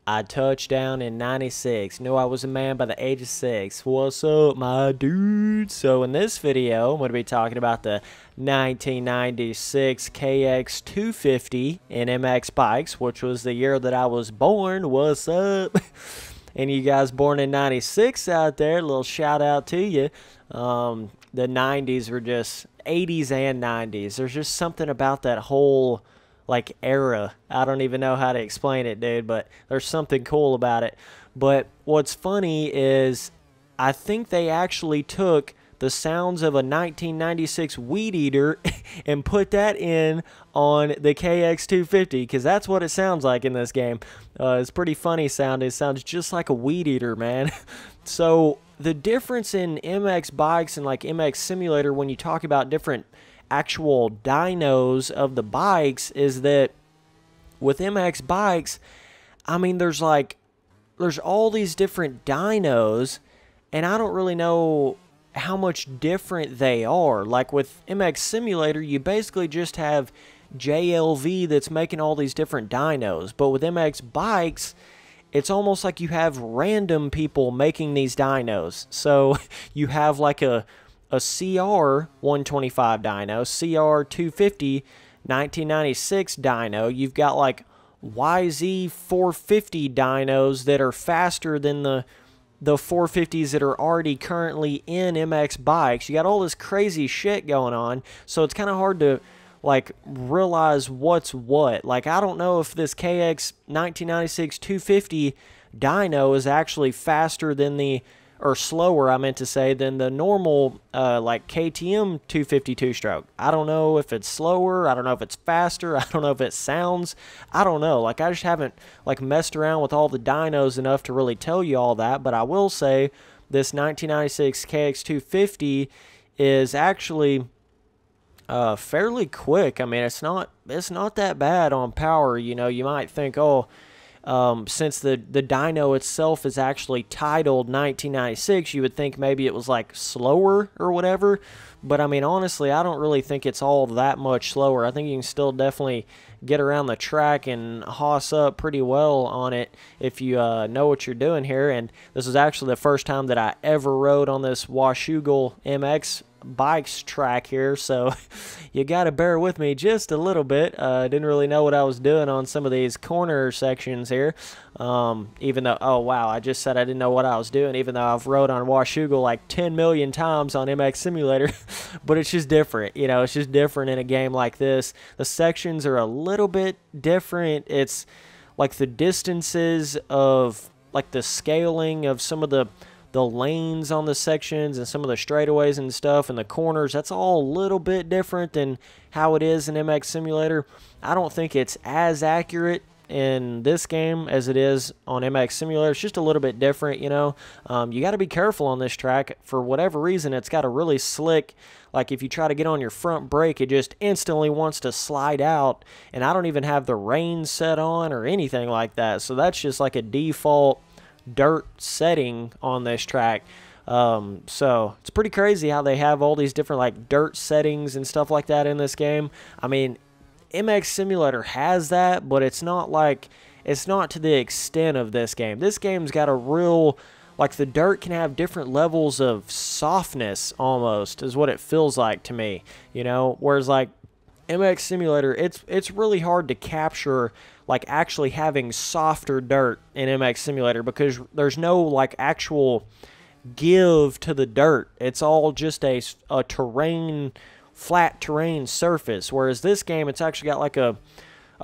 I touched down in 96. Knew I was a man by the age of 6. What's up, my dude? So in this video, I'm going to be talking about the 1996 KX250 NMX bikes, which was the year that I was born. What's up? And you guys born in 96 out there, a little shout out to you. The 90s were just 80s and 90s. There's just something about that whole like era. I don't even know how to explain it, dude, but there's something cool about it. But what's funny is I think they actually took the sounds of a 1996 Weed Eater and put that in on the KX250, because that's what it sounds like in this game. It's pretty funny sounding. It sounds just like a Weed Eater, man. So the difference in MX bikes and like MX Simulator when you talk about different actual dynos of the bikes is that with MX bikes, I mean, there's all these different dynos, and I don't really know how much different they are. Like with MX Simulator, you basically just have JLV that's making all these different dynos, but with MX bikes, it's almost like you have random people making these dynos. So you have like a CR 125 dyno, CR 250 1996 dyno. You've got like YZ 450 dynos that are faster than the 450s that are already currently in MX bikes. You got all this crazy shit going on, so it's kind of hard to like realize what's what. Like, I don't know if this KX 1996 250 dyno is actually faster than or slower, I meant to say, than the normal like KTM 252 stroke. I don't know if it's slower, I don't know if it's faster, I don't know if it sounds, I don't know. Like, I just haven't like messed around with all the dynos enough to really tell you all that, but I will say this 1996 KX250 is actually fairly quick. I mean, it's not that bad on power. You know, you might think, oh, since the dyno itself is actually titled 1996, you would think maybe it was like slower or whatever. But I mean, honestly, I don't really think it's all that much slower. I think you can still definitely get around the track and hoss up pretty well on it if you know what you're doing here. And this was actually the first time that I ever rode on this Washougal MX bikes track here, so you gotta bear with me just a little bit. Didn't really know what I was doing on some of these corner sections here, even though, oh wow, I just said I didn't know what I was doing, even though I've rode on Washougal like 10 million times on MX Simulator. But it's just different, you know, it's just different in a game like this. The sections are a little bit different. It's like the distances of like the scaling of some of the lanes on the sections and some of the straightaways and stuff and the corners, that's all a little bit different than how it is in MX Simulator. I don't think it's as accurate in this game as it is on MX Simulator. It's just a little bit different, you know. You got to be careful on this track. For whatever reason, it's got a really slick, like if you try to get on your front brake, it just instantly wants to slide out, and I don't even have the reins set on or anything like that. So that's just like a default dirt setting on this track. So it's pretty crazy how they have all these different like dirt settings and stuff like that in this game. I mean, MX Simulator has that, but it's not to the extent of this game. This game's got a real, like, the dirt can have different levels of softness almost, is what it feels like to me, you know, whereas like MX Simulator, it's really hard to capture like actually having softer dirt in MX Simulator, because there's no like actual give to the dirt. It's all just a terrain, flat terrain surface, whereas this game, it's actually got like a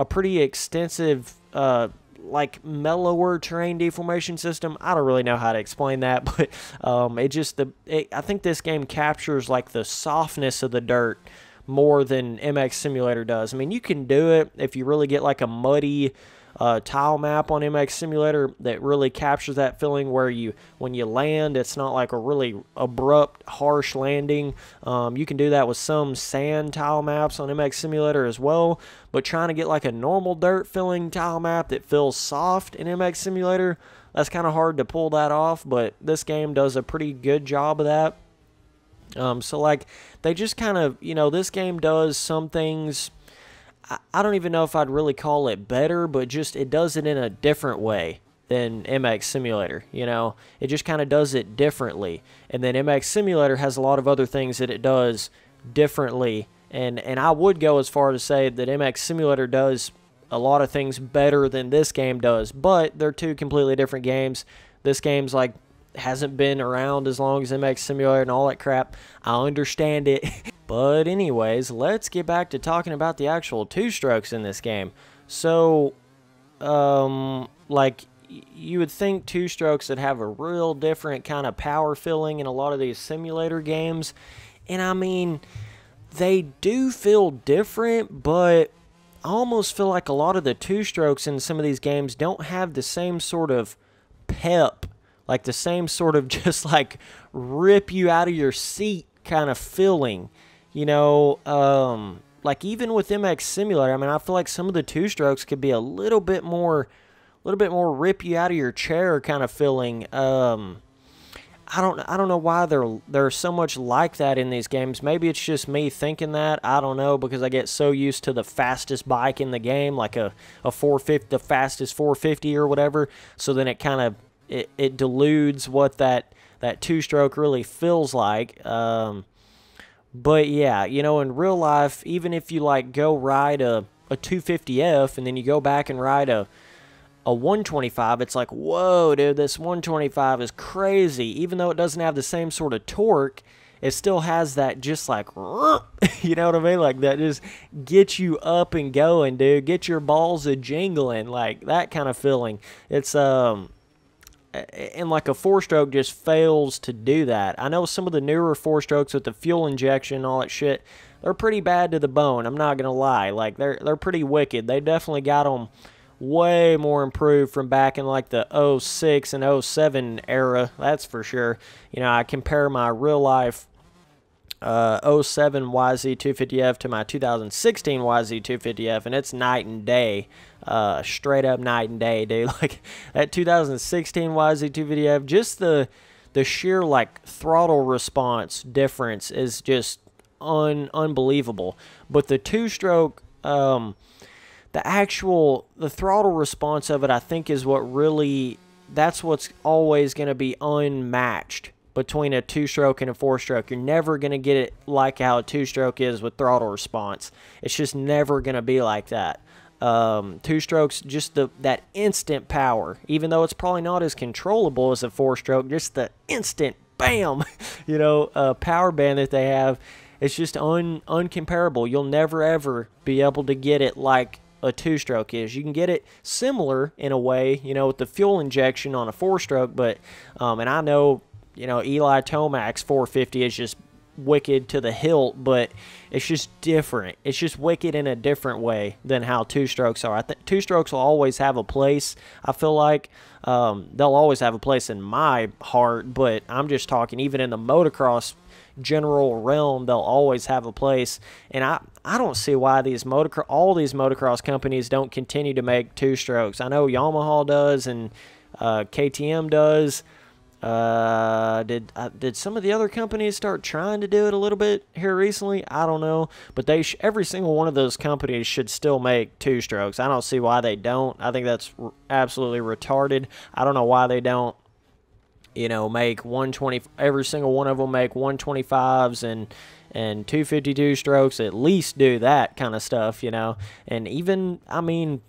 pretty extensive like mellower terrain deformation system. I don't really know how to explain that, but I think this game captures like the softness of the dirt more than MX Simulator does. I mean, you can do it if you really get like a muddy tile map on MX Simulator that really captures that feeling where when you land, it's not like a really abrupt, harsh landing. You can do that with some sand tile maps on MX Simulator as well, but trying to get like a normal dirt feeling tile map that feels soft in MX Simulator, that's kind of hard to pull that off, but this game does a pretty good job of that. So like they just kind of, you know, this game does some things I don't even know if I'd really call it better, but just it does it in a different way. than MX Simulator. You know, it just kind of does it differently. And then MX Simulator has a lot of other things that it does differently. And I would go as far to say that MX Simulator does a lot of things better than this game does. But they're two completely different games. This game's like hasn't been around as long as MX Simulator and all that crap. I understand it. But anyways, let's get back to talking about the actual two-strokes in this game. So, like, you would think two-strokes would have a real different kind of power feeling in a lot of these simulator games. And I mean, they do feel different, but I almost feel like a lot of the two-strokes in some of these games don't have the same sort of pep, like the same sort of just like rip you out of your seat kind of feeling, you know. Like even with MX Simulator, I mean, I feel like some of the two-strokes could be a little bit more rip you out of your chair kind of feeling. I don't know why they're so much like that in these games. Maybe it's just me thinking that. I don't know, because I get so used to the fastest bike in the game, like a 450, the fastest 450 or whatever. So then it kind of it deludes what that two-stroke really feels like. But yeah, you know, in real life, even if you like go ride a 250F and then you go back and ride a 125, it's like, whoa, dude, this 125 is crazy. Even though it doesn't have the same sort of torque, it still has that just like, you know what I mean? Like that just gets you up and going, dude. Get your balls a-jingling, like that kind of feeling. It's, and like a four-stroke just fails to do that. I know some of the newer four-strokes with the fuel injection and all that shit, they're pretty bad to the bone. I'm not gonna lie. Like they're pretty wicked. They definitely got them way more improved from back in like the 06 and 07 era. That's for sure. You know, I compare my real life 07 YZ250F to my 2016 YZ250F, and it's night and day. Straight up night and day, dude. Like that 2016 YZ250F, just the sheer like throttle response difference is just unbelievable. But the two-stroke, the throttle response of it, I think, is what really, that's what's always going to be unmatched between a two-stroke and a four-stroke. You're never going to get it like how a two-stroke is with throttle response. It's just never going to be like that. Two-strokes, just that instant power, even though it's probably not as controllable as a four-stroke, just the instant bam, you know, power band that they have, it's just uncomparable. You'll never ever be able to get it like a two-stroke is. You can get it similar in a way, you know, with the fuel injection on a four-stroke, but and I know, you know, Eli Tomac's 450 is just wicked to the hilt, but it's just different. It's just wicked in a different way than how two-strokes are. I think two-strokes will always have a place. I feel like they'll always have a place in my heart, but I'm just talking even in the motocross general realm, they'll always have a place. And I don't see why all these motocross companies don't continue to make two-strokes. I know Yamaha does and KTM does. Did some of the other companies start trying to do it a little bit here recently? I don't know, but every single one of those companies should still make two-strokes. I don't see why they don't. I think that's absolutely retarded. I don't know why they don't, you know, make 120. Every single one of them make 125s and 252 strokes. At least do that kind of stuff, you know. And even, I mean,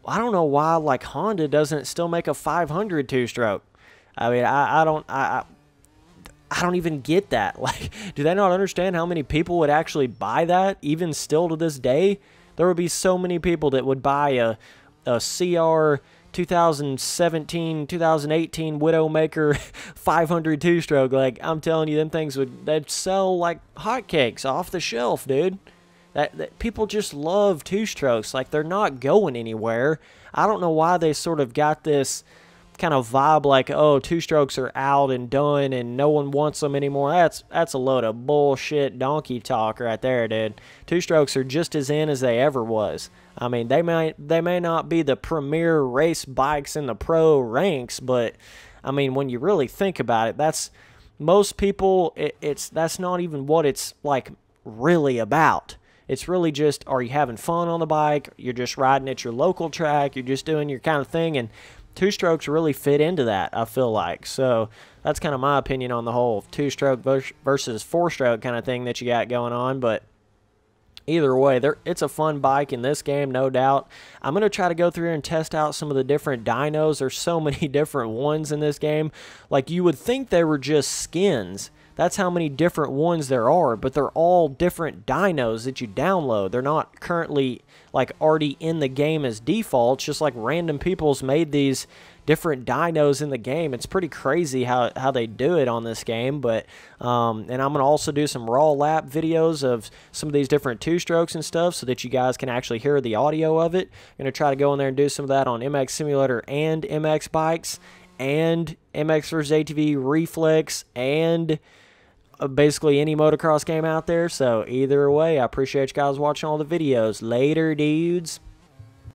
I don't know why like Honda doesn't still make a 500 two-stroke. I mean, I don't even get that. Like, do they not understand how many people would actually buy that? Even still to this day, there would be so many people that would buy a CR 2017, 2018 Widowmaker 500 two-stroke. Like, I'm telling you, them things they'd sell like hotcakes off the shelf, dude. That people just love two-strokes. Like, they're not going anywhere. I don't know why they sort of got this kind of vibe like, oh, two-strokes are out and done and no one wants them anymore. That's a load of bullshit donkey talk right there, dude. Two-strokes are just as in as they ever was. I mean, they may not be the premier race bikes in the pro ranks, but I mean, when you really think about it, that's most people, that's not even what it's like really about. It's really just, are you having fun on the bike? You're just riding at your local track. You're just doing your kind of thing. And two-strokes really fit into that, I feel like. So that's kind of my opinion on the whole two-stroke versus four-stroke kind of thing that you got going on. But either way, it's a fun bike in this game, no doubt. I'm going to try to go through here and test out some of the different dynos. There's so many different ones in this game. Like, you would think they were just skins. That's how many different ones there are, but they're all different dynos that you download. They're not currently, like, already in the game as default. It's just like random people's made these different dynos in the game. It's pretty crazy how they do it on this game. But and I'm going to also do some raw lap videos of some of these different two-strokes and stuff so that you guys can actually hear the audio of it. I'm going to try to go in there and do some of that on MX Simulator and MX Bikes and MX vs. ATV Reflex and basically any motocross game out there. So either way, I appreciate you guys watching all the videos. Later, dudes.